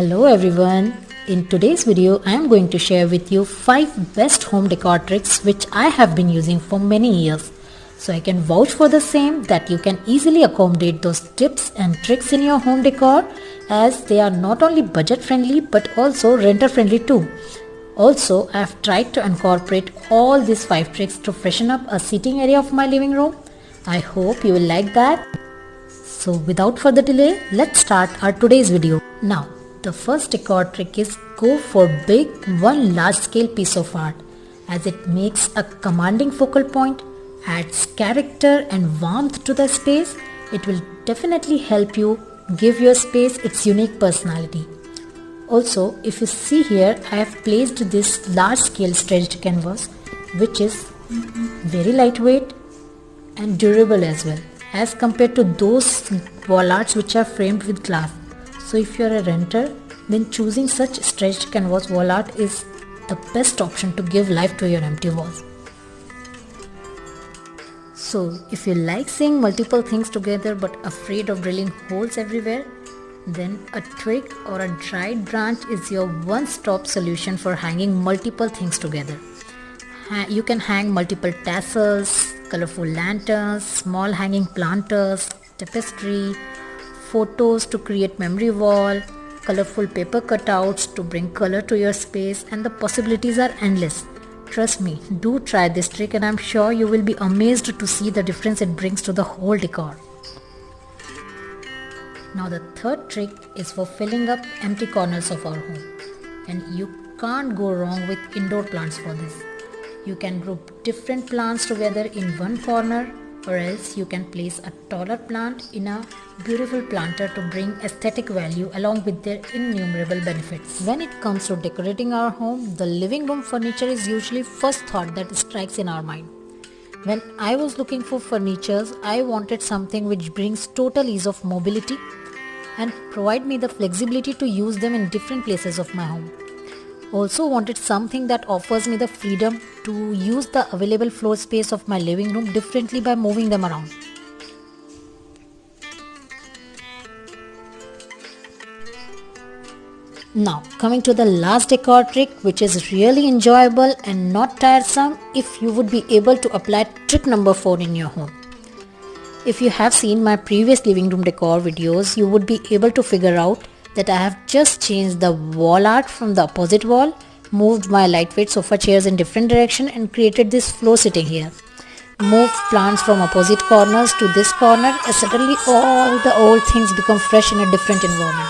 Hello everyone. In today's video I am going to share with you 5 best home decor tricks which I have been using for many years. So I can vouch for the same that you can easily accommodate those tips and tricks in your home decor, as they are not only budget friendly but also renter friendly too. Also, I have tried to incorporate all these 5 tricks to freshen up a seating area of my living room. I hope you will like that. So without further delay, let's start our today's video. Now, the first decor trick is go for big one large scale piece of art, as it makes a commanding focal point, adds character and warmth to the space. It will definitely help you give your space its unique personality. Also, if you see here, I have placed this large scale stretched canvas which is very lightweight and durable as well, as compared to those wall arts which are framed with glass. So if you are a renter, then choosing such stretched canvas wall art is the best option to give life to your empty walls. So if you like seeing multiple things together but afraid of drilling holes everywhere, then a twig or a dried branch is your one-stop solution for hanging multiple things together. You can hang multiple tassels, colorful lanterns, small hanging planters, tapestry, photos to create memory wall, colorful paper cutouts to bring color to your space, and the possibilities are endless. Trust me, do try this trick and I'm sure you will be amazed to see the difference it brings to the whole decor. Now the third trick is for filling up empty corners of our home, and you can't go wrong with indoor plants for this. You can group different plants together in one corner, or else you can place a taller plant in a beautiful planter to bring aesthetic value along with their innumerable benefits. When it comes to decorating our home, the living room furniture is usually first thought that strikes in our mind. When I was looking for furnitures, I wanted something which brings total ease of mobility and provide me the flexibility to use them in different places of my home. Also wanted something that offers me the freedom to use the available floor space of my living room differently by moving them around. Now coming to the last decor trick, which is really enjoyable and not tiresome if you would be able to apply trick number 4 in your home. If you have seen my previous living room decor videos, you would be able to figure out that I have just changed the wall art from the opposite wall, moved my lightweight sofa chairs in different direction and created this floor sitting here. Moved plants from opposite corners to this corner, and suddenly all the old things become fresh in a different environment.